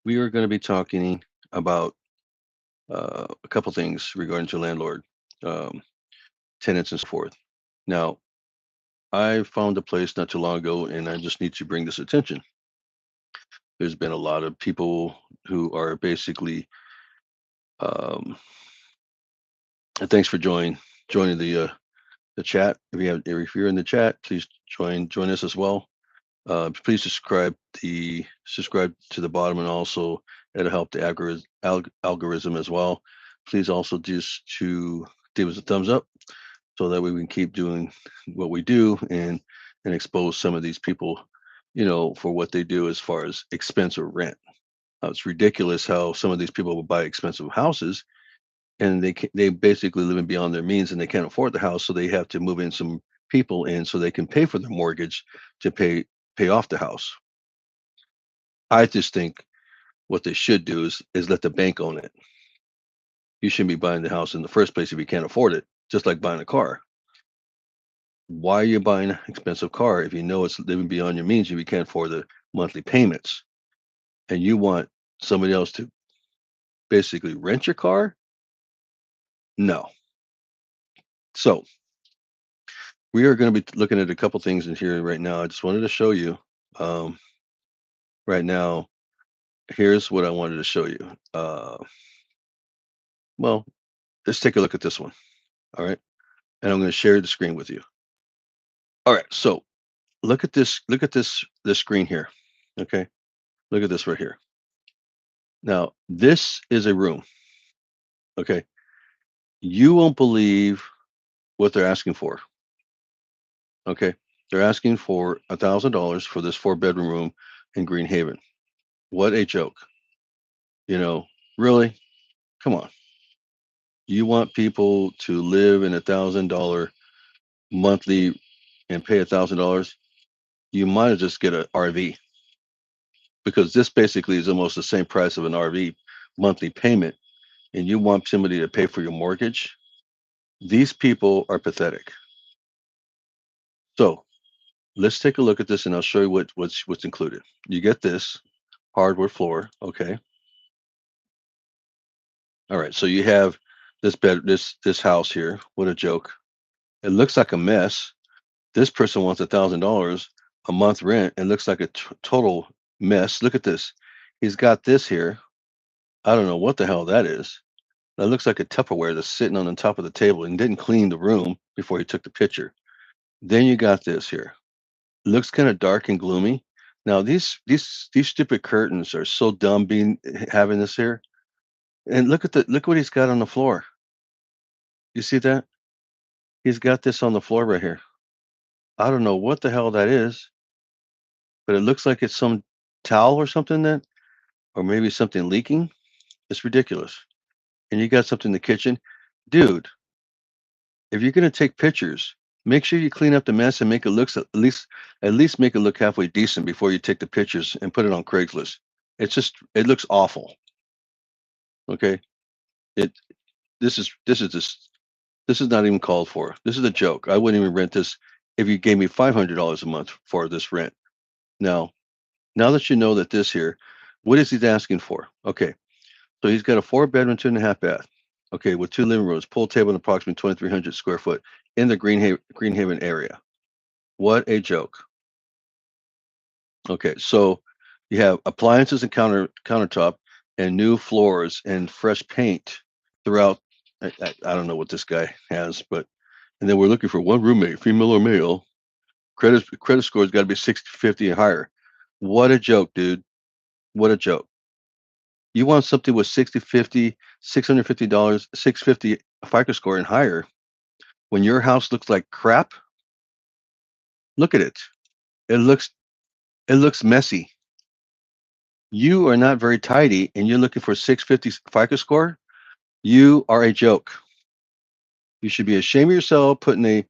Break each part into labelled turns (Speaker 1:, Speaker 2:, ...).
Speaker 1: We are going to be talking about a couple things regarding to landlord, um, tenants, and so forth. Now, I found a place not too long ago, and I just need to bring this attention. There's been a lot of people who are basically, um, and thanks for joining the chat. If you're in the chat, please join us as well. Please subscribe to the bottom, and also it'll help the algorithm as well. Please also just to give us a thumbs up so that way we can keep doing what we do and expose some of these people, for what they do as far as expensive rent. It's ridiculous how some of these people will buy expensive houses and they basically living beyond their means and they can't afford the house, so they have to move in some people in so they can pay for their mortgage to pay off the house. I just think what they should do is let the bank own it. You shouldn't be buying the house in the first place if you can't afford it, just like buying a car. Why are you buying an expensive car if you know it's living beyond your means if you can't afford the monthly payments and you want somebody else to basically rent your car? No. So we are going to be looking at a couple things in here right now. I just wanted to show you um, right now. Here's what I wanted to show you. Well, let's take a look at this one. All right. And I'm going to share the screen with you. All right. So look at this. Look at this screen here. Okay. Look at this right here. Now, this is a room. Okay. You won't believe what they're asking for. Okay. They're asking for $1,000 for this four-bedroom room in Green Haven. What a joke. You know, really? Come on. You want people to live in $1,000 monthly and pay $1,000? You might as just get an RV because this basically is almost the same price of an RV monthly payment, and you want somebody to pay for your mortgage? These people are pathetic. So let's take a look at this, and I'll show you what's included. You get this hardwood floor, okay? All right, so you have this house here. What a joke! It looks like a mess. This person wants $1,000 a month rent. It looks like a total mess. Look at this. He's got this here. I don't know what the hell that is. That looks like a Tupperware that's sitting on the top of the table and didn't clean the room before he took the picture. Then you got this here. Looks kind of dark and gloomy. Now these stupid curtains are so dumb being having this here. And look what he's got on the floor. You see that? He's got this on the floor right here. I don't know what the hell that is, but it looks like it's some towel or something that, or maybe something leaking. It's ridiculous. And you got something in the kitchen. Dude, if you're gonna take pictures, make sure you clean up the mess and make it looks at least make it look halfway decent before you take the pictures and put it on Craigslist. It looks awful. Okay. It this is not even called for. This is a joke. I wouldn't even rent this if you gave me $500 a month for this rent. Now, now that you know that this here, what is he asking for? Okay. So he's got a four-bedroom, two and a half bath. Okay, with two living rooms, pool table, and approximately 2,300 square foot in the Greenhaven area. What a joke. Okay, so you have appliances and countertop and new floors and fresh paint throughout. I don't know what this guy has, but and then we're looking for one roommate, female or male. Credit score's got to be 650 and higher. What a joke, dude. What a joke. You want something with 6050, $650, 650 FICO score and higher when your house looks like crap? Look at it. It looks it looks messy. You are not very tidy and you're looking for 650 FICO score? You are a joke. You should be ashamed of yourself putting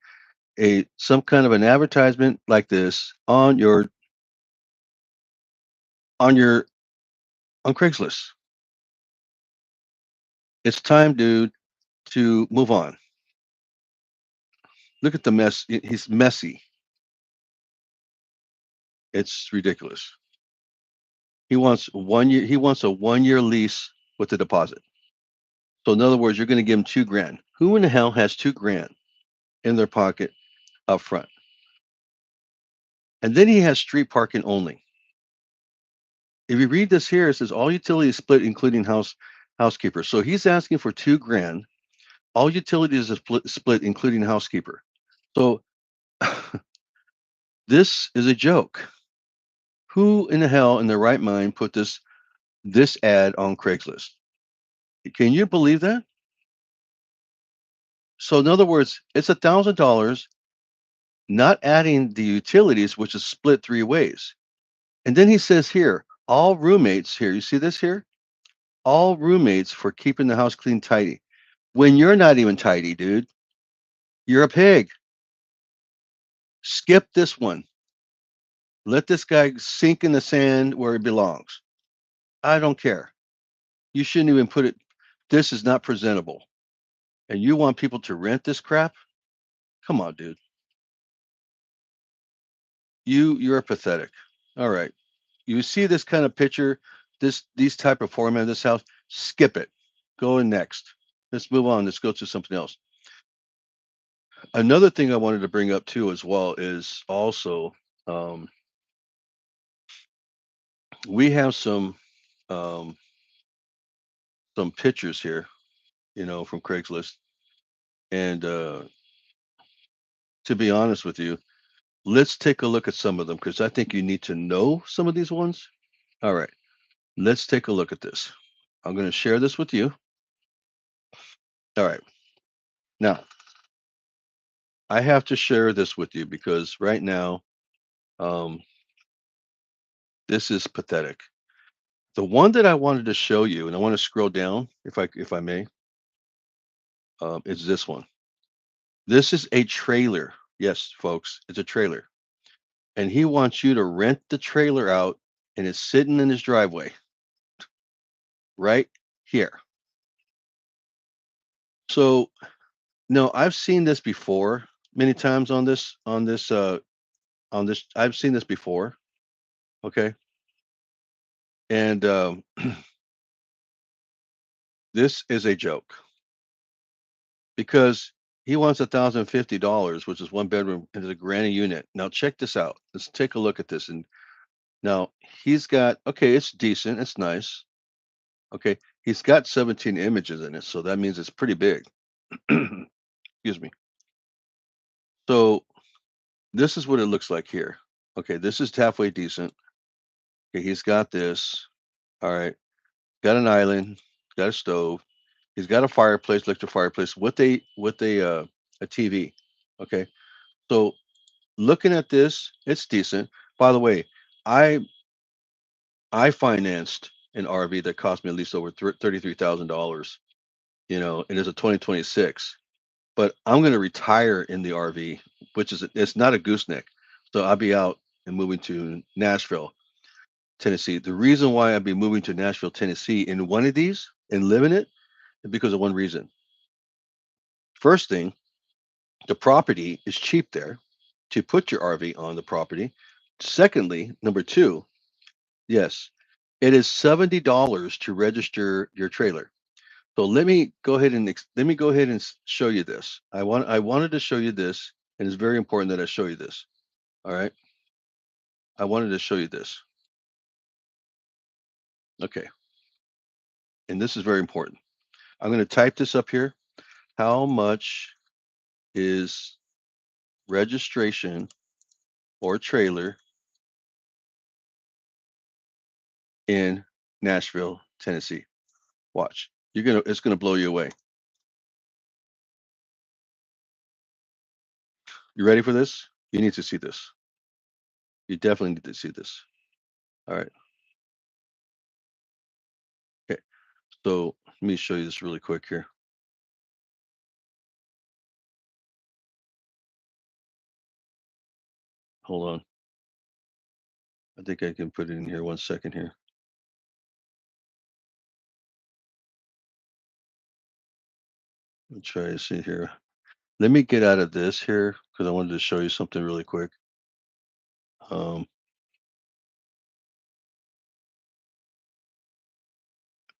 Speaker 1: a some kind of an advertisement like this on your on Craigslist. It's time, dude, to move on. Look at the mess. He's messy. It's ridiculous. He wants a 1 year lease with the deposit. So in other words, you're going to give him 2 grand. Who in the hell has 2 grand in their pocket up front? And then he has street parking only. If you read this here, it says all utilities split, including housekeeper. So he's asking for 2 grand. All utilities are split, including housekeeper. So this is a joke. Who in the hell in their right mind put this ad on Craigslist? Can you believe that? So in other words, it's $1,000, not adding the utilities, which is split 3 ways. And then he says here, all roommates here. You see this here? All roommates for keeping the house clean, tidy. When you're not even tidy, dude, you're a pig. Skip this one. Let this guy sink in the sand where he belongs. I don't care. You shouldn't even put it. This is not presentable. And you want people to rent this crap? Come on, dude. You're pathetic. All right. You see this kind of picture, these type of format of this house, skip it. Go in next. Let's move on. Let's go to something else. Another thing I wanted to bring up too as well is also um, we have um, some pictures here, from Craigslist. And to be honest with you, let's take a look at some of them because I think you need to know some of these ones. All right, let's take a look at this. I'm going to share this with you. All right. Now, I have to share this with you because right now, um, this is pathetic. The one that I wanted to show you, and I want to scroll down if I may, is this one. This is a trailer. Yes, folks, it's a trailer, and he wants you to rent the trailer out, and it's sitting in his driveway right here. So no, I've seen this before many times on this. I've seen this before. Okay, and this is a joke because he wants $1,050, which is 1 bedroom into the granny unit. Now check this out. Let's take a look at this. And now he's got, okay, it's decent, it's nice. Okay, he's got 17 images in it, so that means it's pretty big. Excuse me. So this is what it looks like here. Okay, this is halfway decent. Okay, he's got this. All right, got an island, got a stove. He's got a fireplace, electric fireplace with a TV. Okay, so looking at this, it's decent. By the way, I I financed an RV that cost me at least over $33,000. And it's a 2026. But I'm going to retire in the RV, which is it's not a gooseneck. So I'll be out and moving to Nashville, Tennessee. The reason why I'd be moving to Nashville, Tennessee in one of these and live in it is because of one reason. First thing, the property is cheap there to put your RV on the property. Secondly, number two, yes, it is $70 to register your trailer. So let me go ahead and show you this. I wanted to show you this, and it's very important that I show you this. All right, I wanted to show you this. Okay, and this is very important. I'm going to type this up here. How much is registration or trailer in Nashville, Tennessee? Watch. It's gonna blow you away. You ready for this? You need to see this. You definitely need to see this. All right. Okay. So let me show you this really quick here. Hold on. I think I can put it in here 1 second here. Let me try to see here. Let me get out of this here because I wanted to show you something really quick. Um,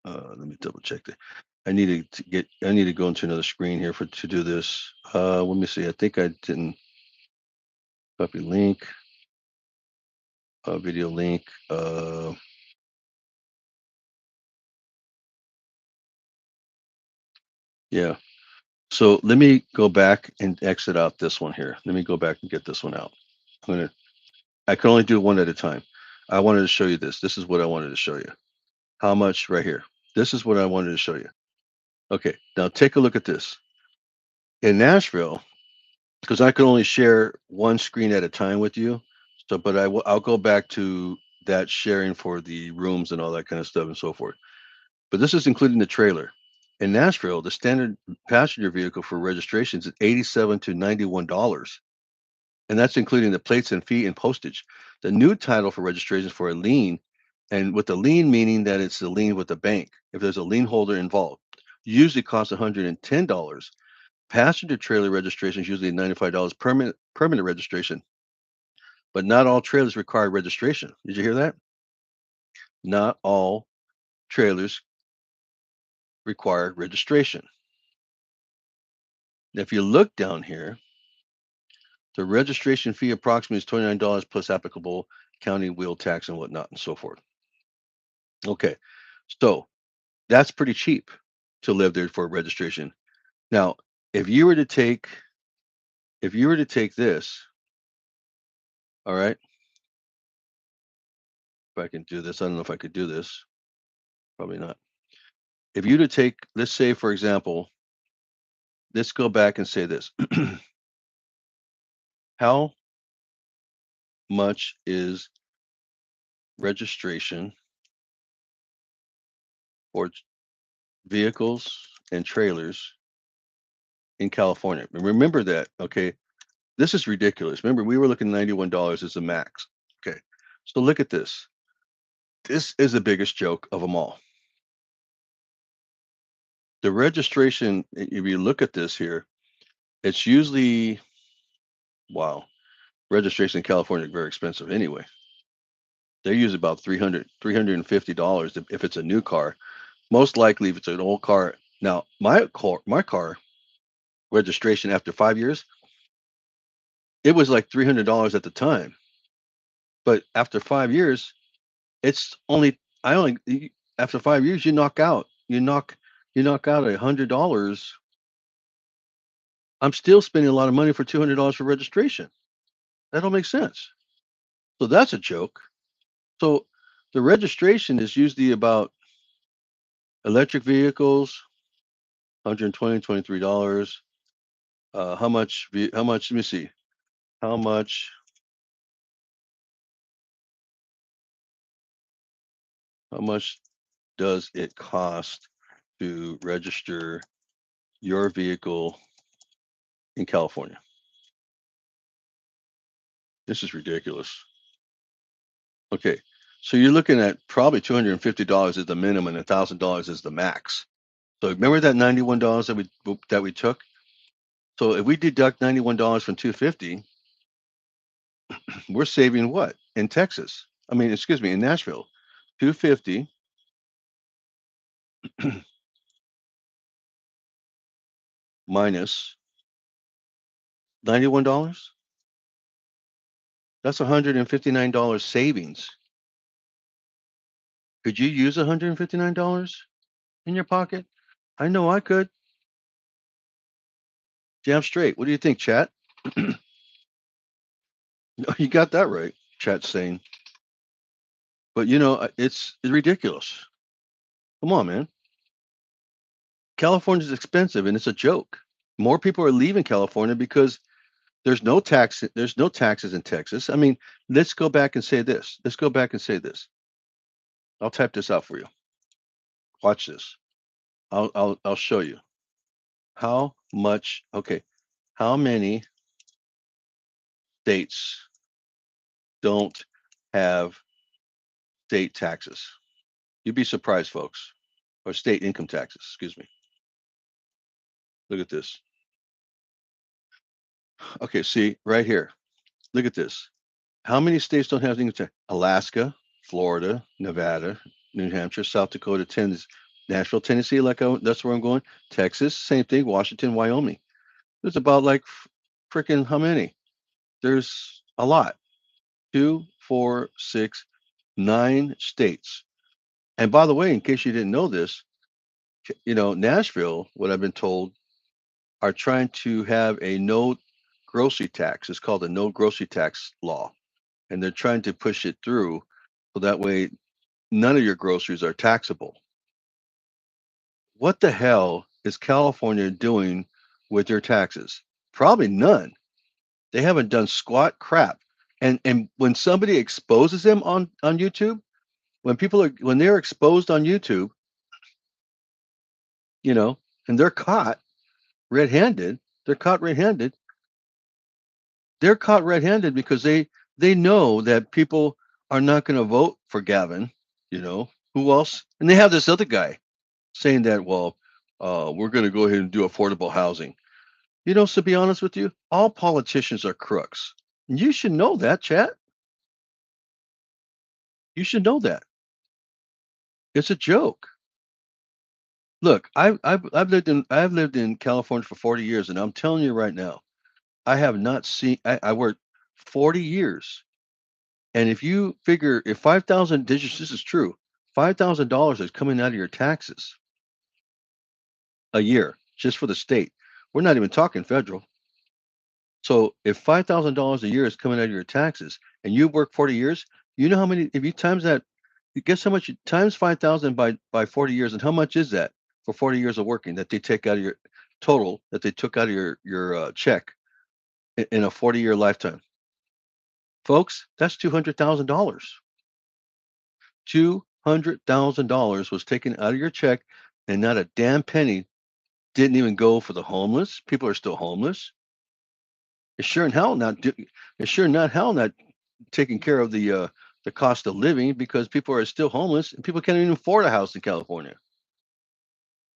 Speaker 1: Let me double check that. I need to go into another screen here to do this. Let me see. I think I didn't copy link, video link. Yeah. So let me go back and exit out this one here. Let me go back and get this one out. I can only do one at a time. I wanted to show you this. This is what I wanted to show you. How much right here? This is what I wanted to show you. Okay, now take a look at this. In Nashville, because I can only share one screen at a time with you. So, but I'll go back to that sharing for the rooms and all that kind of stuff and so forth. But this is including the trailer. In Nashville, the standard passenger vehicle for registrations is $87 to $91, and that's including the plates and fee and postage. The new title for registration for a lien, and with the lien meaning that it's a lien with the bank, if there's a lien holder involved, usually costs $110. Passenger trailer registration is usually $95 permanent registration, but not all trailers require registration. Did you hear that? Not all trailers require registration. If you look down here, the registration fee approximately is $29 plus applicable county wheel tax and whatnot and so forth. Okay, so that's pretty cheap to live there for registration. Now, if you were to take this, all right, if I can do this, I don't know if I could do this, probably not. If you to take, let's say for example, let's go back and say this. How much is registration for vehicles and trailers in California? And remember that, okay? This is ridiculous. Remember, we were looking at $91 as the max. Okay. So look at this. This is the biggest joke of them all. The registration, if you look at this here, it's usually, wow, registration in California is very expensive anyway. They use about $350 if it's a new car. Most likely, if it's an old car. Now, my car registration after 5 years, it was like $300 at the time. But after 5 years, it's only I only after 5 years you knock out $100. I'm still spending a lot of money for $200 for registration. That don't make sense. So that's a joke. So the registration is usually about electric vehicles, $123. How much? How much? Let me see. How much? How much does it cost to register your vehicle in California? This is ridiculous. Okay, so you're looking at probably $250 is the minimum, and $1,000 is the max. So remember that $91 that we took. So if we deduct $91 from 250, we're saving what in Texas? I mean, excuse me, in Nashville, 250 minus $91. That's $159 savings. Could you use $159 in your pocket? I know I could. Damn straight. What do you think, chat? No, you got that right, chat's saying. But it's ridiculous. Come on, man. California's expensive and it's a joke. More people are leaving California because there's no taxes in Texas. I mean, let's go back and say this. Let's go back and say this. I'll type this out for you. Watch this. I'll show you. How much, okay, how many states don't have state taxes? You'd be surprised, folks. Or state income taxes, excuse me. Look at this. Okay, see right here. Look at this. How many states don't have income tax? Alaska, Florida, Nevada, New Hampshire, South Dakota, Tennessee. Nashville, Tennessee, that's where I'm going. Texas, same thing. Washington, Wyoming. There's about like freaking how many? There's a lot. Two, four, six, 9 states. And by the way, in case you didn't know this, Nashville, what I've been told, are trying to have a no grocery tax. It's called the no grocery tax law. And they're trying to push it through so that way none of your groceries are taxable. What the hell is California doing with their taxes? Probably none. They haven't done squat crap. And when somebody exposes them on YouTube, when they're exposed on YouTube, you know, and they're caught red-handed, they're caught red-handed. They're caught red-handed because they know that people are not going to vote for Gavin. Who else? And they have this other guy saying that, well, we're going to go ahead and do affordable housing. So be honest with you, all politicians are crooks. You should know that, chat. You should know that. It's a joke. Look, I've lived in California for 40 years, and I'm telling you right now, I have not seen. I worked 40 years, and if you figure if 5,000 digits, this is true, $5,000 is coming out of your taxes a year just for the state. We're not even talking federal. So if $5,000 a year is coming out of your taxes, and you work 40 years, you know how many? If you times that, guess how much? Times 5,000 by 40 years, and how much is that for 40 years of working that they take out of your total that they took out of your check in a 40-year lifetime, folks? That's $200,000. $200,000 was taken out of your check, and not a damn penny didn't even go for the homeless. People are still homeless. It's sure in hell not. It's sure not hell not taking care of the cost of living because people are still homeless and people can't even afford a house in California.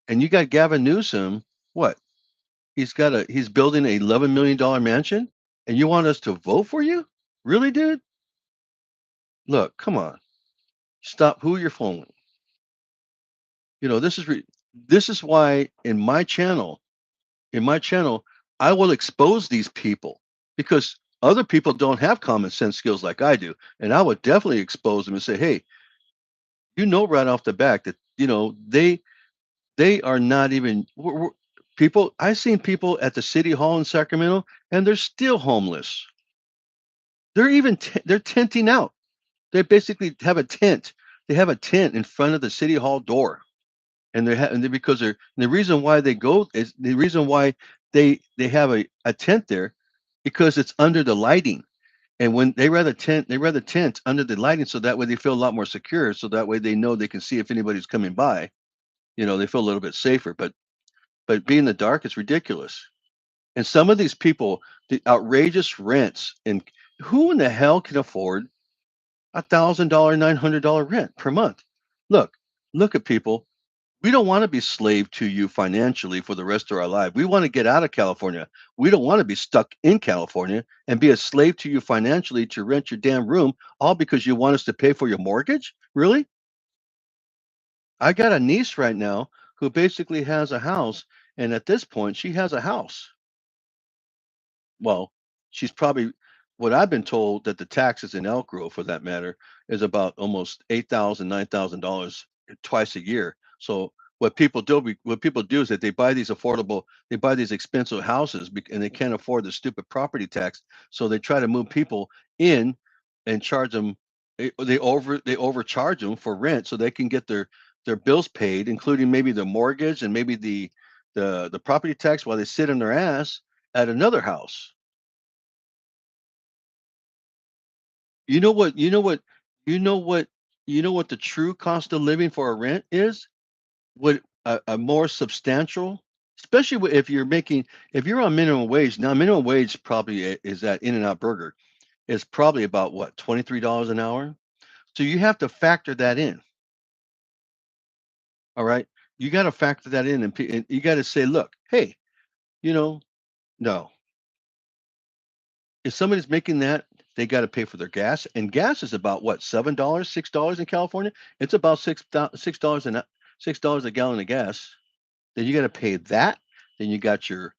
Speaker 1: And you got Gavin Newsom. What? He's building a $11 million mansion, and you want us to vote for you? Really, dude? Look, come on. Stop who you're following. This is why in my channel, I will expose these people because other people don't have common sense skills like I do, and I would definitely expose them and say, "Hey, right off the back that they are not even people." I've seen people at the city hall in Sacramento, and they're still homeless. They're tenting out. They basically have a tent. They have a tent in front of the city hall door, and because the reason why they go is the reason why they have a tent there because it's under the lighting. And when they rather tent under the lighting so that way they feel a lot more secure. So that way they know they can see if anybody's coming by. They feel a little bit safer. But being in the dark is ridiculous. And some of these people, the outrageous rents, and who in the hell can afford $1,000, $900 rent per month? Look, look at people. We don't want to be slave to you financially for the rest of our life. We want to get out of California. We don't want to be stuck in California and be a slave to you financially to rent your damn room, all because you want us to pay for your mortgage? Really? I got a niece right now who basically has a house, and at this point, she has a house. Well, she's probably what I've been told that the taxes in Elk Grove, for that matter, is about almost $8,000, $9,000 twice a year. So what people do is that they buy these expensive houses and they can't afford the stupid property tax. So they try to move people in and charge them. They overcharge them for rent so they can get their bills paid, including maybe the mortgage and maybe the property tax while they sit on their ass at another house. You know what? You know what? You know what? You know what the true cost of living for a rent is? What a more substantial, especially if you're on minimum wage. Now, minimum wage probably is that In-N-Out Burger is probably about what, $23 an hour. So you have to factor that in. All right, you got to factor that in, and you got to say, look, hey, you know, no, if somebody's making that, they got to pay for their gas, and gas is about what, $7, $6 in California. It's about $6 $6 a gallon of gas. Then you got to pay that. Then you got your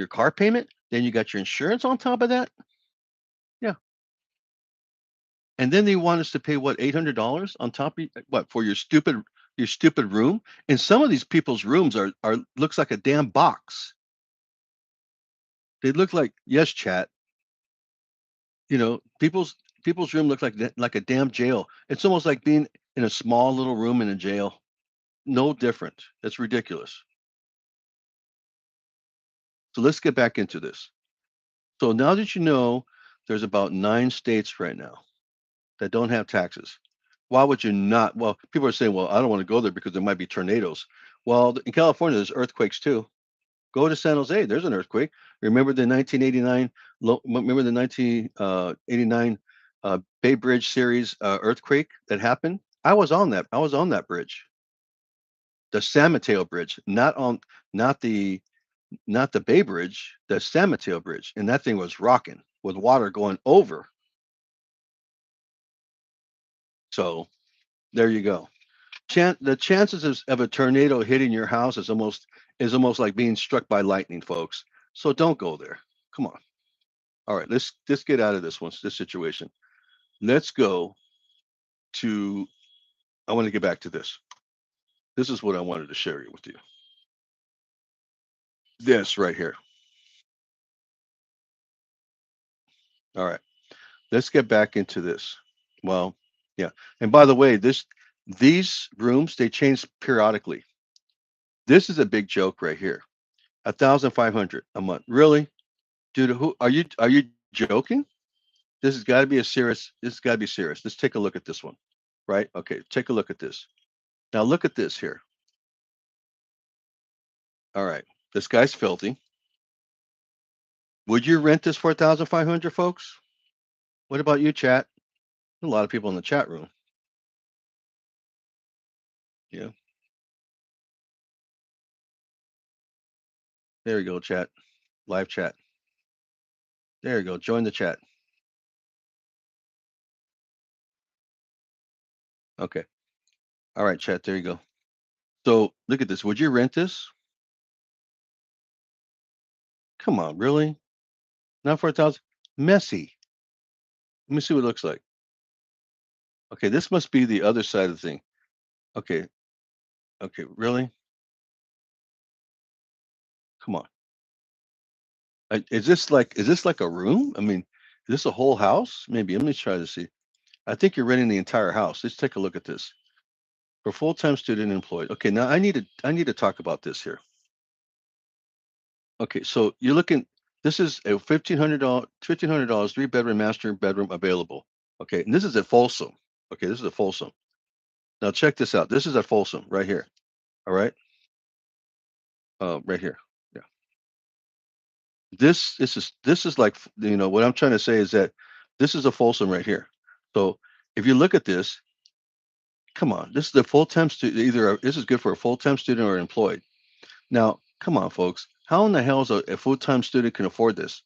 Speaker 1: car payment. Then you got your insurance on top of that. Yeah. And then they want us to pay what, $800 on top of what, for your stupid room? And some of these people's rooms are looks like a damn box. They look like, yes, chat. People's room look like a damn jail. It's almost like being in a small little room in a jail. No different. That's ridiculous. So let's get back into this. So now that you know there's about 9 states right now that don't have taxes, why would you not? Well, people are saying, well, I don't want to go there because there might be tornadoes. Well, in California, there's earthquakes too. Go to San Jose. There's an earthquake. Remember the 1989? Remember the 1989 Bay Bridge series earthquake that happened? I was on that. I was on that bridge, the San Mateo Bridge, not the not the Bay Bridge, the San Mateo Bridge, and that thing was rocking with water going over. So there you go. The chances of a tornado hitting your house is almost like being struck by lightning, folks. So don't go there. Come on. All right, let's get out of this situation. Let's go to. I want to get back to this. This is what I wanted to share with you. This right here. All right, let's get back into this. Well, yeah. And by the way, these rooms they change periodically. This is a big joke right here. 1,500 a month. Really, dude? Who are you joking? This has got to be a serious. This has got to be serious. Let's take a look at this one. Right? Okay. Take a look at this. Now look at this here. All right. This guy's filthy. Would you rent this for 1,500, folks? What about you, chat? A lot of people in the chat room. Yeah. There you go, chat. Live chat. There you go. Join the chat. Okay. All right, chat. There you go. So look at this. Would you rent this? Come on, really? Not for 1,000? Messy. Let me see what it looks like. Okay, this must be the other side of the thing. Okay. Okay. Really? Come on. Is this like a room? I mean, is this a whole house? Maybe. Let me try to see. I think you're renting the entire house. Let's take a look at this. For full-time student employed. Okay, now I need to talk about this here. Okay, so you're looking. This is a $1,500 three-bedroom master bedroom available. Okay, and this is at Folsom. Okay, this is a Folsom. Now check this out. This is at Folsom right here. All right, right here. Yeah. This is like what I'm trying to say is that this is a Folsom right here. So if you look at this, come on, this is a full-time student. This is good for a full-time student or employed. Now, come on, folks. How in the hell is a full-time student can afford this?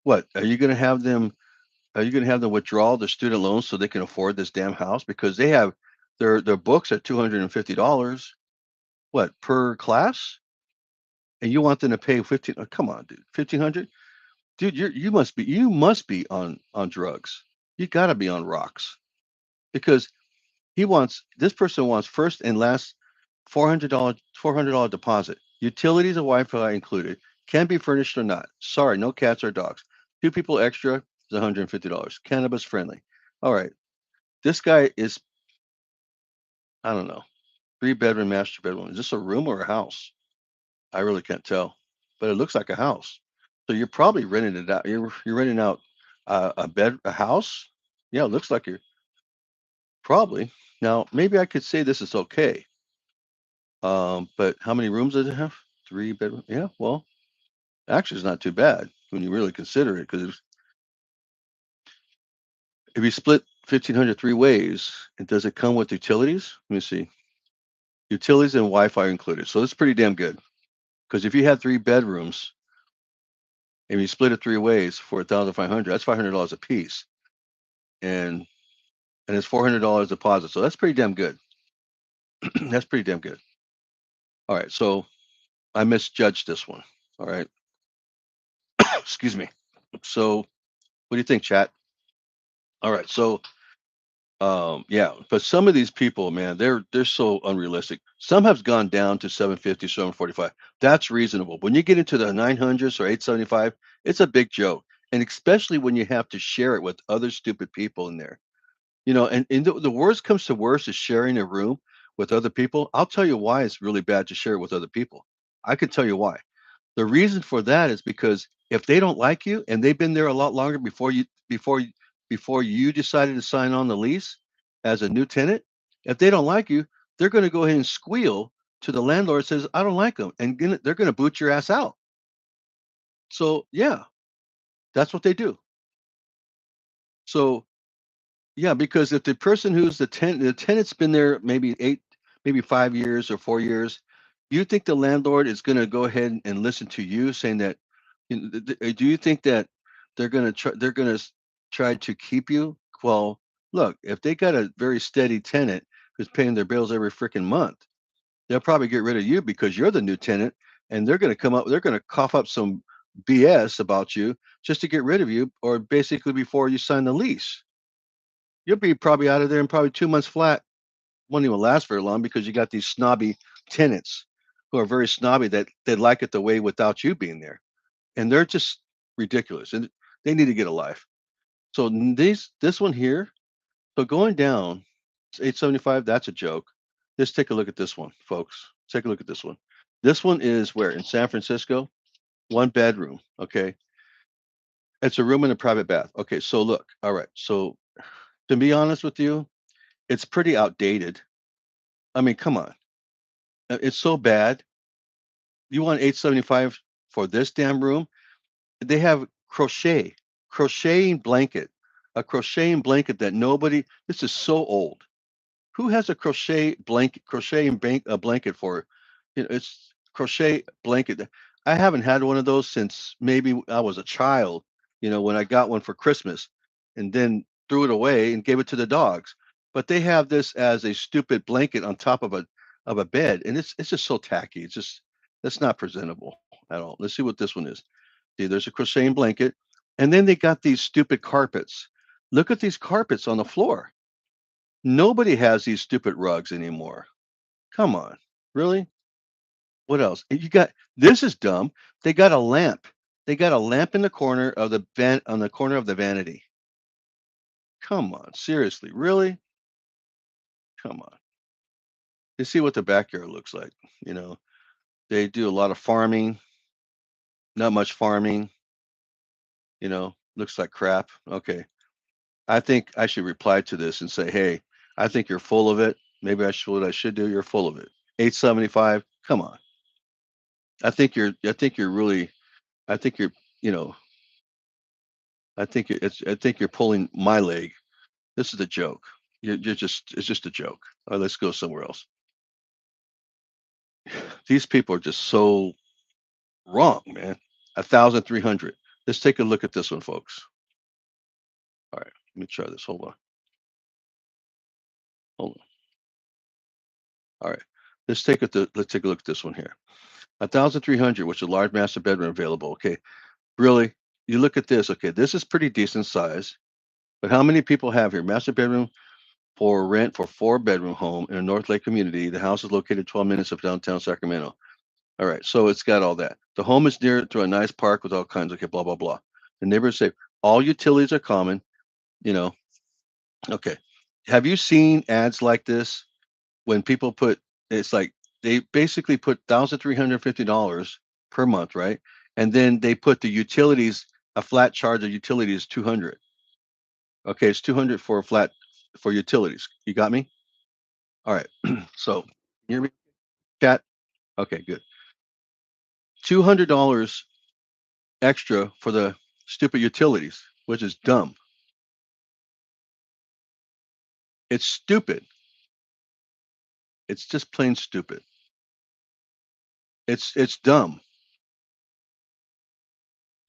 Speaker 1: What are you going to have them? Are you going to have them withdraw their student loans so they can afford this damn house because they have their books at $250? What per class? And you want them to pay 15? Oh, come on, dude, 1,500, dude. You must be on drugs. You got to be on rocks because this person wants first and last $400 deposit. Utilities and Wi-Fi included. Can be furnished or not. Sorry, no cats or dogs. 2 people extra is $150. Cannabis friendly. All right. This guy is, I don't know, 3-bedroom master bedroom. Is this a room or a house? I really can't tell, but it looks like a house. So you're probably renting it out. You're renting out a house. Yeah, it looks like you're probably. Now maybe I could say this is okay. But how many rooms does it have? 3 bedroom. Yeah, well, actually, it's not too bad when you really consider it. Because if you split 1,500 3 ways, and does it come with utilities? Let me see. Utilities and Wi-Fi included. So it's pretty damn good. Because if you had 3 bedrooms and you split it 3 ways for 1,500, that's $500 a piece, and it's $400 deposit. So that's pretty damn good. That's pretty damn good. All right, so I misjudged this one. All right, excuse me. So, what do you think, chat? All right, so yeah, but some of these people, man, they're so unrealistic. Some have gone down to 750, 745. That's reasonable. When you get into the 900s or 875, it's a big joke. And especially when you have to share it with other stupid people in there. And the worst comes to worst is sharing a room with other people. I'll tell you why it's really bad to share it with other people. I can tell you why. The reason for that is because if they don't like you and they've been there a lot longer before you decided to sign on the lease as a new tenant, if they don't like you, they're going to go ahead and squeal to the landlord says, "I don't like them," and they're going to boot your ass out. So yeah, that's what they do. So yeah, because if the person who's the tenant's been there maybe 5 years or 4 years, you think the landlord is going to go ahead and listen to you saying that? Do you think that they're going to try to keep you? Well, look, if they got a very steady tenant who's paying their bills every freaking month, they'll probably get rid of you because you're the new tenant, and they're going to cough up some BS about you just to get rid of you, or basically before you sign the lease. You'll be probably out of there in probably 2 months flat. Won't even last very long because you got these snobby tenants who are very snobby that they like it the way without you being there, and they're just ridiculous, and they need to get a life. So this one here, so going down, it's 875. That's a joke. Just take a look at this one, folks. Take a look at this one. This one is where in San Francisco, one bedroom. Okay, it's a room and a private bath. Okay, so look, all right. So to be honest with you, it's pretty outdated. I mean, come on. It's so bad. You want 875 for this damn room? They have crocheting blanket, a crocheting blanket that nobody. This is so old. Who has a crocheting blanket for? It's crochet blanket. I haven't had one of those since maybe I was a child. When I got one for Christmas, and then threw it away and gave it to the dogs. But they have this as a stupid blanket on top of a bed, and it's just so tacky. It's just that's not presentable at all. Let's see what this one is. See, there's a crocheting blanket, and then they got these stupid carpets. Look at these carpets on the floor. Nobody has these stupid rugs anymore. Come on. Really? What else? You got this is dumb. They got a lamp. They got a lamp in the corner of the on the corner of the vanity. Come on. Seriously. Really? Come on. You see what the backyard looks like. You know, they do a lot of farming, not much farming, looks like crap. Okay. I think I should reply to this and say, "Hey, I think you're full of it. Maybe what I should do. You're full of it." 875. Come on. I think you're really. I think you're. You know. I think you're pulling my leg. This is a joke. You're just. It's just a joke. All right, let's go somewhere else. These people are just so wrong, man. 1,300. Let's take a look at this one, folks. All right, let me try this. Hold on. Hold on. All right. Let's take a look at this one here. 1,300, which is a large master bedroom available. Okay, really? You look at this. Okay, this is pretty decent size. But how many people have here? Master bedroom for rent for four-bedroom home in a North Lake community. The house is located 12 minutes of downtown Sacramento. All right, so it's got all that. The home is near to a nice park with all kinds. Okay, blah blah blah. The neighbors say all utilities are common. You know. Okay. Have you seen ads like this when people put? It's like they basically put $1,350 per month, right? And then they put the utilities. A flat charge of utilities 200. Okay, it's 200 for a flat for utilities. You got me? All right. So, hear me, chat? Okay, good. $200 extra for the stupid utilities, which is dumb. It's stupid. It's just plain stupid. It's dumb.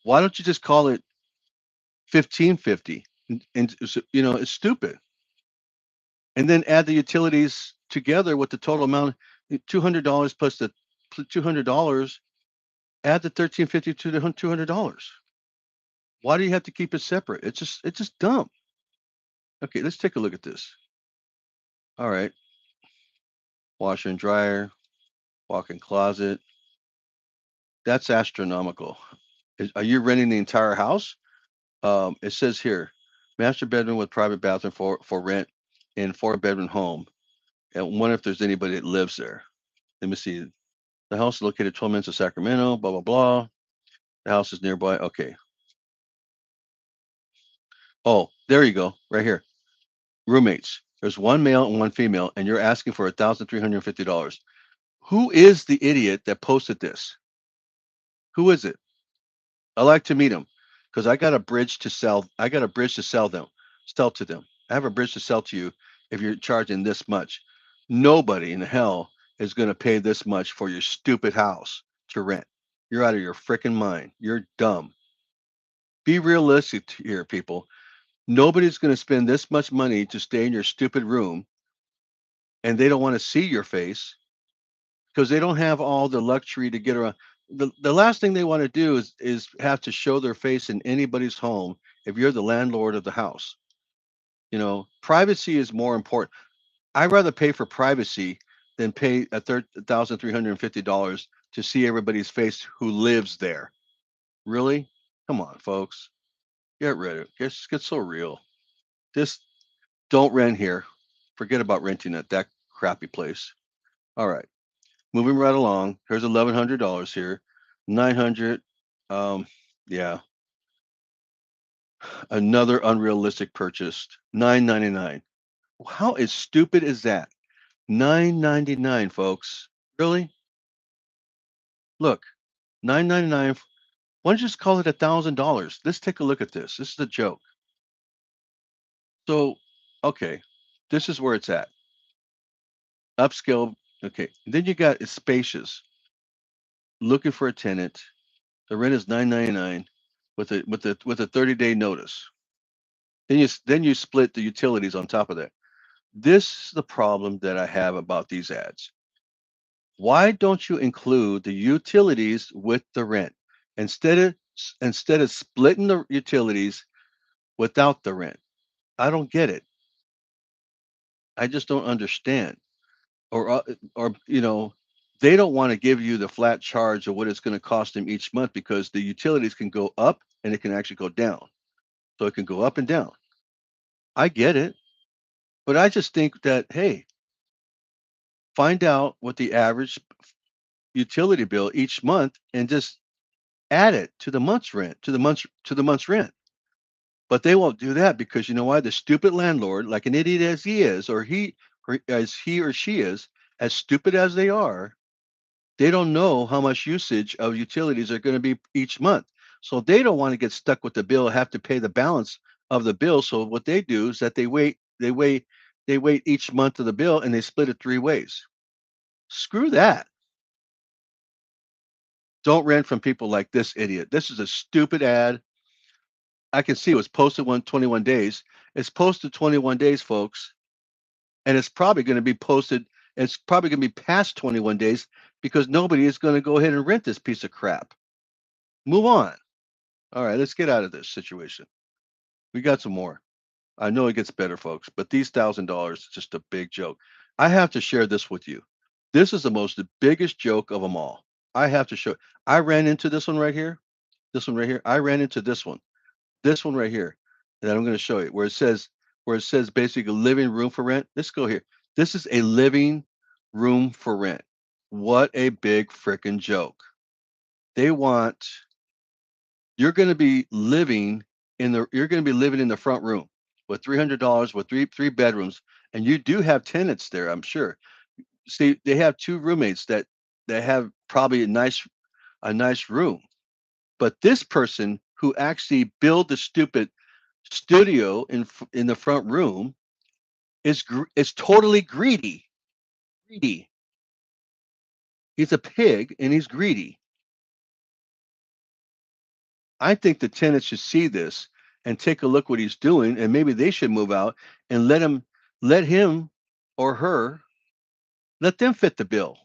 Speaker 1: Why don't you just call it 1550? And it's stupid. And then add the utilities together with the total amount, $200 plus the $200, add the 1350 to the $200. Why do you have to keep it separate? It's just dumb. Okay, let's take a look at this. All right, washer and dryer, walk-in closet. That's astronomical. Are you renting the entire house? It says here, master bedroom with private bathroom for rent in four-bedroom home. And wonder if there's anybody that lives there. Let me see. The house is located 12 minutes of Sacramento. Blah blah blah. The house is nearby. Okay. Oh, there you go. Right here. Roommates. There's one male and one female, and you're asking for $1,350. Who is the idiot that posted this? Who is it? I like to meet him because I got a bridge to sell. I got a bridge to sell to them. I have a bridge to sell to you if you're charging this much. Nobody in hell is going to pay this much for your stupid house to rent. You're out of your freaking mind. You're dumb. Be realistic here, people. Nobody's going to spend this much money to stay in your stupid room, and they don't want to see your face because they don't have all the luxury to get around. The last thing they want to do is have to show their face in anybody's home if you're the landlord of the house. Privacy is more important. I'd rather pay for privacy than pay $1,350 to see everybody's face who lives there. Really? Come on, folks. Get rid of it. Get so real. Just don't rent here. Forget about renting at that crappy place. All right. Moving right along. Here's $1,100 here. 900. Yeah. Another unrealistic purchase. 999. How is stupid is that? 999, folks. Really? Look, 999. Why don't you just call it $1,000? Let's take a look at this. This is a joke. So, okay, this is where it's at. Upscale. Okay, then you got it's spacious. Looking for a tenant. The rent is 999 with a 30-day notice. Then you split the utilities on top of that. This is the problem that I have about these ads. Why don't you include the utilities with the rent instead of instead of splitting the utilities without the rent? I don't get it. I just don't understand. Or they don't want to give you the flat charge of what it's going to cost them each month because the utilities can go up and it can actually go down. So it can go up and down. I get it, but I just think that hey, find out what the average utility bill each month and just add it to the month's rent, to the month's rent. But they won't do that because you know why? The stupid landlord, like an idiot as he is, or she is, as stupid as they are, they don't know how much usage of utilities are going to be each month. So they don't want to get stuck with the bill, have to pay the balance of the bill. So what they do is that they wait each month of the bill and they split it three ways. Screw that. Don't rent from people like this idiot. This is a stupid ad. I can see it was posted 21 days. It's posted 21 days, folks, and it's probably going to be posted. It's probably going to be past 21 days because nobody is going to go ahead and rent this piece of crap. Move on. All right, let's get out of this situation. We got some more. I know it gets better, folks, but these $1,000 is just a big joke. I have to share this with you. This is the biggest joke of them all. I have to show. I ran into this one right here. This one right here. I ran into this one. This one right here that I'm going to show you where it says basically living room for rent. Let's go here. This is a living room for rent. What a big freaking joke. They want you're going to be living in the front room with $300 with three bedrooms, and you do have tenants there, I'm sure. See, they have two roommates that have probably a nice room. But this person who actually built the stupid studio in the front room is totally greedy. Greedy. He's a pig and he's greedy. I think the tenants should see this and take a look what he's doing, and maybe they should move out and let him or her let them fit the bill.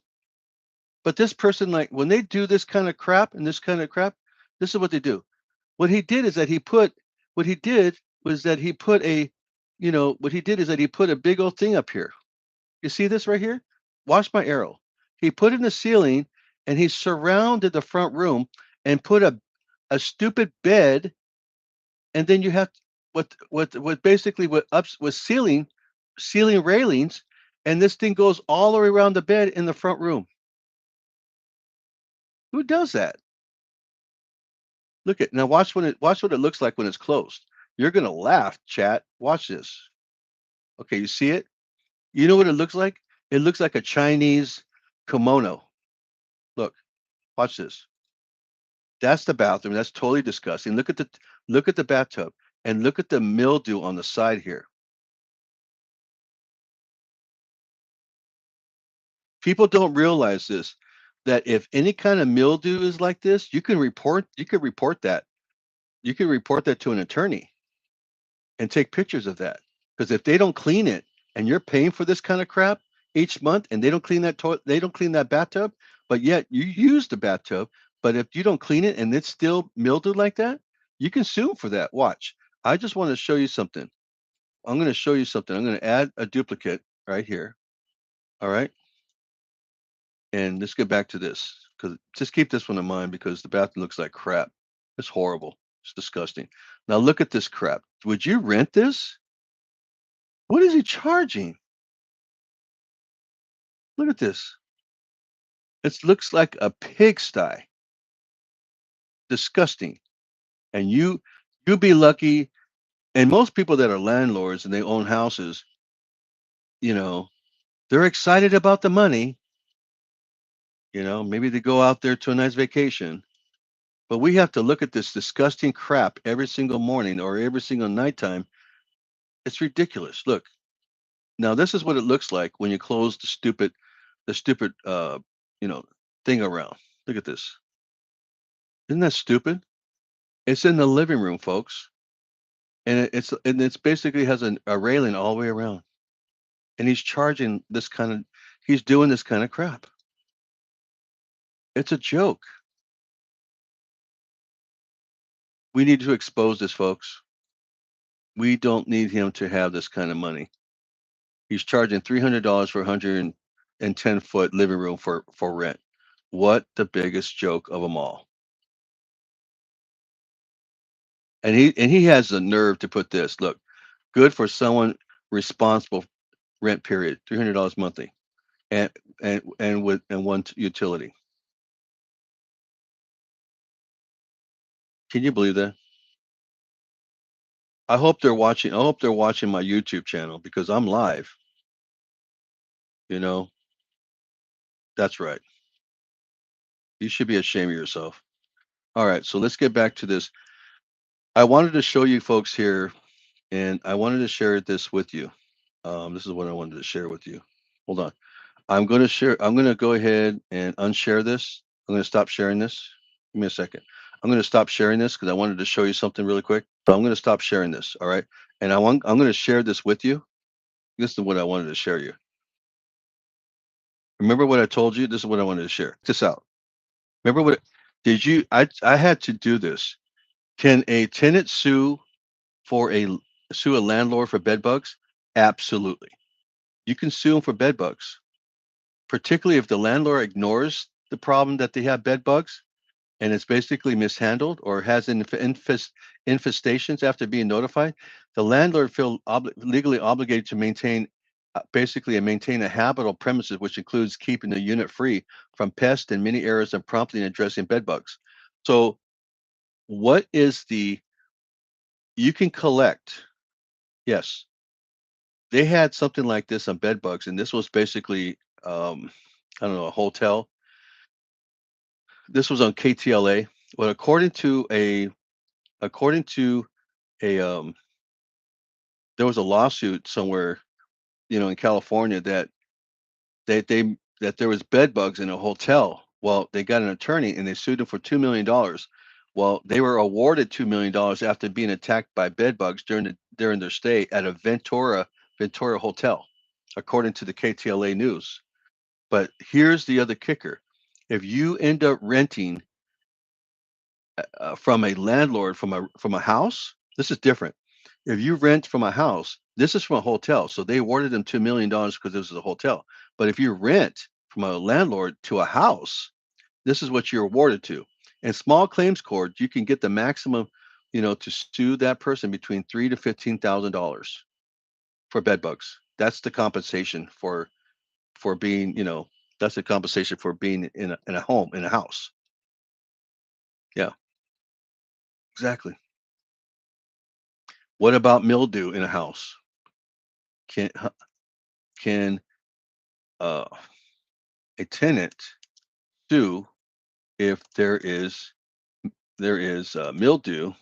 Speaker 1: But this person, like when they do this kind of crap and this kind of crap, this is what they do. What he did is that he put what he did was that he put a, what he did is that he put a big old thing up here. You see this right here? Watch my arrow. He put it in the ceiling and he surrounded the front room and put a stupid bed, and then you have what basically what ups with ceiling railings, and this thing goes all the way around the bed in the front room. Who does that? Look at now. Watch what it looks like when it's closed. You're gonna laugh, chat. Watch this. Okay, you see it? You know what it looks like? It looks like a Chinese kimono. Look, watch this. That's the bathroom. That's totally disgusting. Look at the bathtub and look at the mildew on the side here. People don't realize this, that if any kind of mildew is like this, you can report that. You can report that to an attorney and take pictures of that. Because if they don't clean it and you're paying for this kind of crap each month and they don't clean that bathtub, but yet you use the bathtub, but if you don't clean it and it's still mildewed like that, you can sue 'em for that. Watch. I just want to show you something. I'm going to show you something. I'm going to add a duplicate right here. All right. And let's get back to this because just keep this one in mind because the bathroom looks like crap. It's horrible. It's disgusting. Now look at this crap. Would you rent this? What is he charging? Look at this. It looks like a pigsty. Disgusting. And you be lucky. And most people that are landlords and they own houses, you know, they're excited about the money. Maybe they go out there to a nice vacation. But we have to look at this disgusting crap every single morning or every single nighttime. It's ridiculous. Look, now this is what it looks like when you close the stupid you know, thing around. Look at this. Isn't that stupid? It's in the living room, folks. And it's basically has a railing all the way around. And he's doing this kind of crap. It's a joke. We need to expose this, folks. We don't need him to have this kind of money. He's charging $300 for a 110-foot living room for rent. What the biggest joke of them all. And he has the nerve to put this. Look, good for someone responsible rent period, $300 monthly, and and one utility. Can you believe that? I hope they're watching my YouTube channel because I'm live. You know, that's right. You should be ashamed of yourself. All right, so let's get back to this. I wanted to show you folks here, and I wanted to share this with you. This is what I wanted to share with you. Hold on. I'm going to go ahead and unshare this. I'm going to stop sharing this. Give me a second. I'm going to stop sharing this because I wanted to show you something really quick. So I'm going to stop sharing this. All right. And I'm going to share this with you. This is what I wanted to share you. Remember what I told you? This is what I wanted to share. Check this out. Remember what did you I had to do this. Can a tenant for a sue a landlord for bed bugs? Absolutely. You can sue them for bed bugs, particularly if the landlord ignores the problem that they have bed bugs and it's basically mishandled or has infestations after being notified. The landlord feel legally obligated to maintain a habitable premises, which includes keeping the unit free from pests and many errors and promptly addressing bed bugs. So, what is the you can collect? Yes, they had something like this on bed bugs, and this was basically I don't know, a hotel. This was on KTLA. Well, according to a there was a lawsuit somewhere, in California that there was bed bugs in a hotel. Well, they got an attorney and they sued him for $2 million. Well, they were awarded $2 million after being attacked by bed bugs during their stay at a Ventura hotel, according to the KTLA news. But here's the other kicker. If you end up renting from a landlord from a house, this is different. If you rent from a house, this is from a hotel, so they awarded them $2 million because this is a hotel. But if you rent from a landlord to a house, this is what you're awarded to. In small claims court, you can get the maximum, to sue that person between three to $15,000 for bed bugs. That's the compensation for being, that's the compensation for being in a home, in a house. Yeah, exactly. What about mildew in a house? Can uh, a tenant sue if there is mildew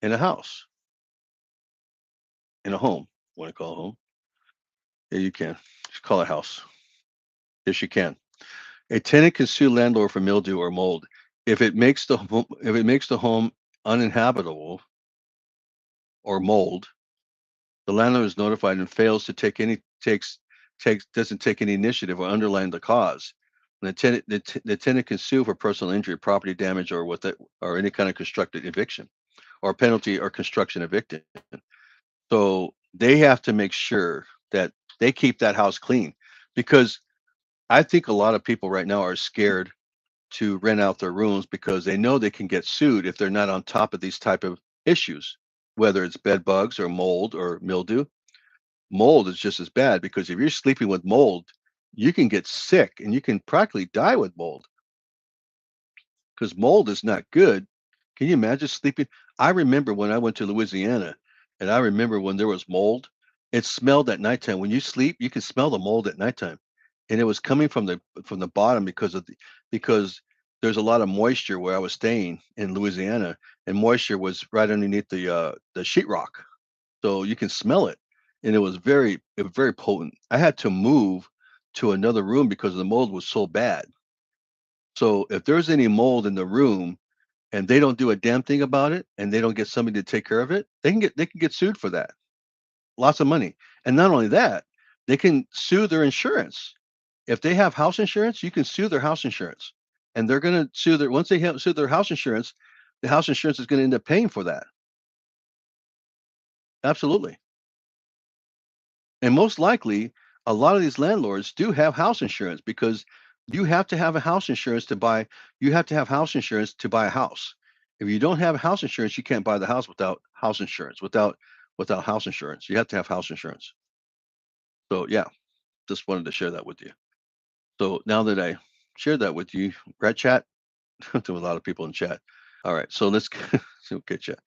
Speaker 1: in a house, in a home? Want to call a home? Yeah, you can. Just call it a house. Yes, you can. A tenant can sue landlord for mildew or mold if it makes the home uninhabitable or mold. The landlord is notified and fails to take any takes takes doesn't take any initiative or underline the cause. The tenant can sue for personal injury, property damage, or any kind of constructed eviction or penalty or construction eviction. So they have to make sure that they keep that house clean, because I think a lot of people right now are scared to rent out their rooms because they know they can get sued if they're not on top of these type of issues, whether it's bed bugs or mold or mildew. Mold is just as bad, because if you're sleeping with mold, you can get sick and you can practically die with mold, because mold is not good. Can you imagine sleeping? I remember when I went to Louisiana, and I remember when there was mold, it smelled at nighttime. When you sleep, you can smell the mold at nighttime. And it was coming from the bottom because there's a lot of moisture where I was staying in Louisiana, and moisture was right underneath the sheetrock. So you can smell it. And it was very potent. I had to move to another room because the mold was so bad. So if there's any mold in the room and they don't do a damn thing about it, and they don't get somebody to take care of it, they can get sued for that. Lots of money. And not only that, they can sue their insurance. If they have house insurance, you can sue their house insurance. And they're going to sue their once they have sue their house insurance, the house insurance is going to end up paying for that. Absolutely. And most likely, a lot of these landlords do have house insurance, because you have to have a house insurance to buy you have to have house insurance to buy a house. If you don't have house insurance, you can't buy the house without house insurance. Without house insurance, you have to have house insurance. So yeah, just wanted to share that with you. So now that I shared that with you, right, chat? To a lot of people in chat. All right, so let's okay, chat.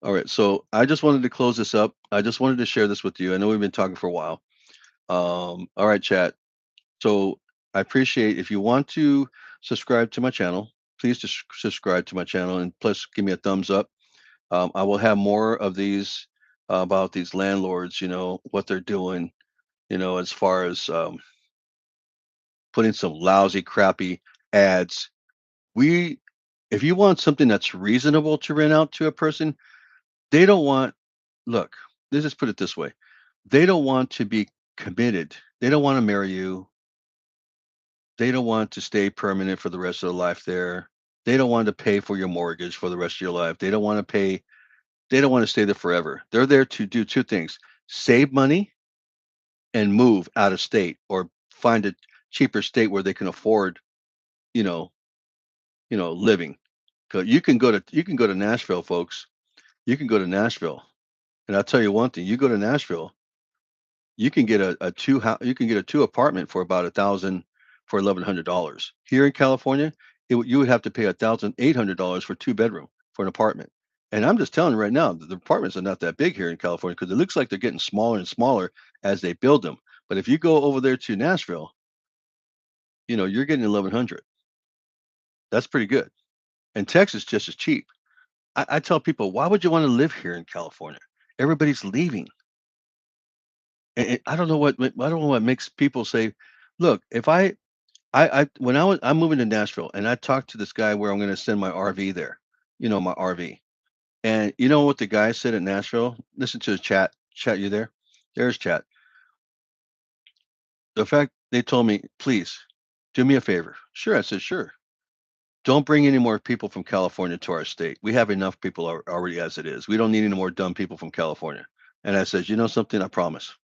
Speaker 1: All right, so I just wanted to close this up. I just wanted to share this with you. I know we've been talking for a while. All right, chat. So I appreciate if you want to subscribe to my channel, please just subscribe to my channel, and plus give me a thumbs up. I will have more of these about these landlords, what they're doing, as far as putting some lousy, crappy ads. We, if you want something that's reasonable to rent out to a person, they don't want, look, let's just put it this way. They don't want to be committed. They don't want to marry you. They don't want to stay permanent for the rest of their life there. They don't want to pay for your mortgage for the rest of your life. They don't want to stay there forever. They're there to do two things: save money and move out of state, or find a cheaper state where they can afford, you know, living. 'Cause you can go to Nashville, folks. You can go to Nashville. And I'll tell you one thing, you go to Nashville, you can get a two apartment for about 1,000, for $1,100. Here in California, you would have to pay $1,800 for two-bedroom for an apartment. And I'm just telling you right now, the apartments are not that big here in California, because it looks like they're getting smaller and smaller as they build them. But if you go over there to Nashville, you're getting 1,100. That's pretty good. And Texas just as cheap. I tell people, why would you want to live here in California? Everybody's leaving. And I don't know what makes people say, look, if when I'm moving to Nashville, and I talked to this guy where I'm going to send my RV there, my RV. And you know what the guy said in Nashville? Listen to the chat. Chat, you there? There's chat. The fact They told me, please do me a favor. Sure. I said, sure. Don't bring any more people from California to our state. We have enough people already as it is. We don't need any more dumb people from California. And I said, you know something? I promise.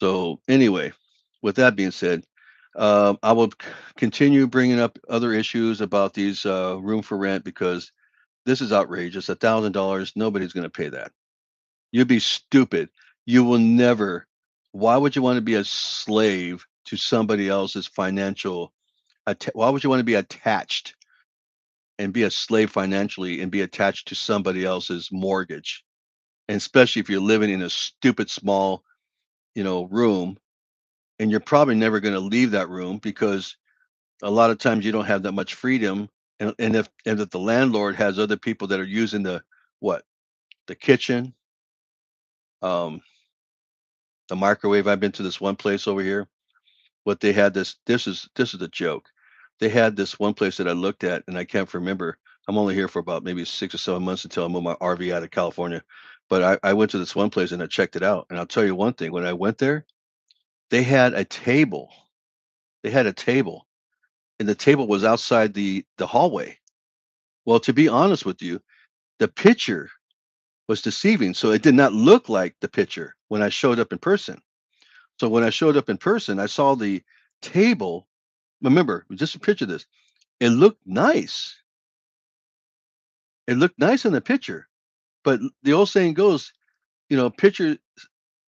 Speaker 1: So anyway, with that being said, I will continue bringing up other issues about these room for rent because this is outrageous. $1,000, nobody's going to pay that. You'd be stupid. You will never. Why would you want to be a slave to somebody else's financial? Why would you want to be attached and be a slave financially and be attached to somebody else's mortgage? And especially if you're living in a stupid small, room, and you're probably never going to leave that room because a lot of times you don't have that much freedom. And if the landlord has other people that are using what the kitchen, um, the microwave. I've been to this one place over here. What they had this is a joke. They had this one place that I looked at and I can't remember. I'm only here for about maybe 6 or 7 months until I move my RV out of California. But I went to this one place and I checked it out. And I'll tell you one thing, when I went there, they had a table. They had a table and the table was outside the hallway. Well, to be honest with you, the picture was deceiving. So it did not look like the picture when I showed up in person. So when I showed up in person, I saw the table. Remember, just picture this. It looked nice. It looked nice in the picture. But the old saying goes, picture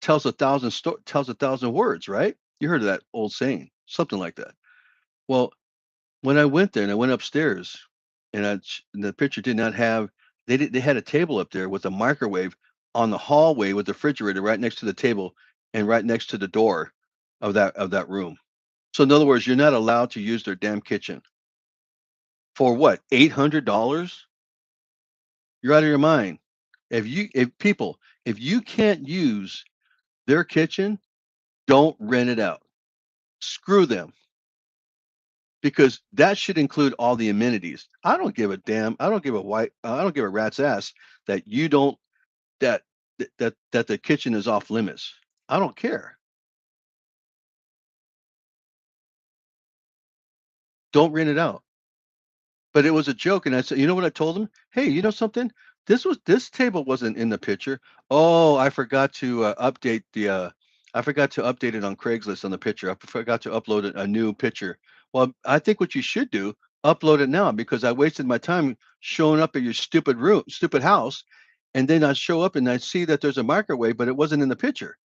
Speaker 1: tells a thousand words, right? You heard of that old saying, something like that. Well, when I went there and I went upstairs, and the picture did not have. They had a table up there with a microwave on the hallway with the refrigerator right next to the table and right next to the door of that room. So in other words, you're not allowed to use their damn kitchen for what? $800? You're out of your mind. If you can't use their kitchen, don't rent it out. Screw them because that should include all the amenities. I don't give a damn. I don't give a rat's ass that you don't that that the kitchen is off limits. I don't care. Don't rent it out. But it was a joke, and I said, you know what I told him? Hey, you know something? This table wasn't in the picture. Oh, I forgot to update it on Craigslist on the picture. I forgot to upload a new picture. Well, I think what you should do, upload it now because I wasted my time showing up at your stupid house, and then I show up and I see that there's a microwave, but it wasn't in the picture.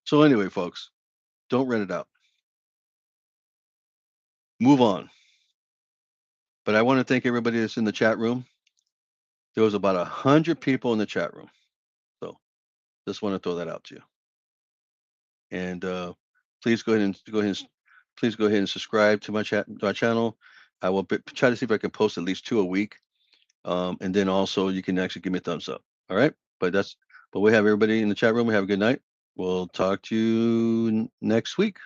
Speaker 1: So anyway, folks, don't rent it out. Move on. But I want to thank everybody that's in the chat room. There was about 100 people in the chat room. So just want to throw that out to you. And please please go ahead and subscribe to my channel. I will try to see if I can post at least 2 a week. And then also you can actually give me a thumbs up. All right. But we have everybody in the chat room. We have a good night. We'll talk to you next week.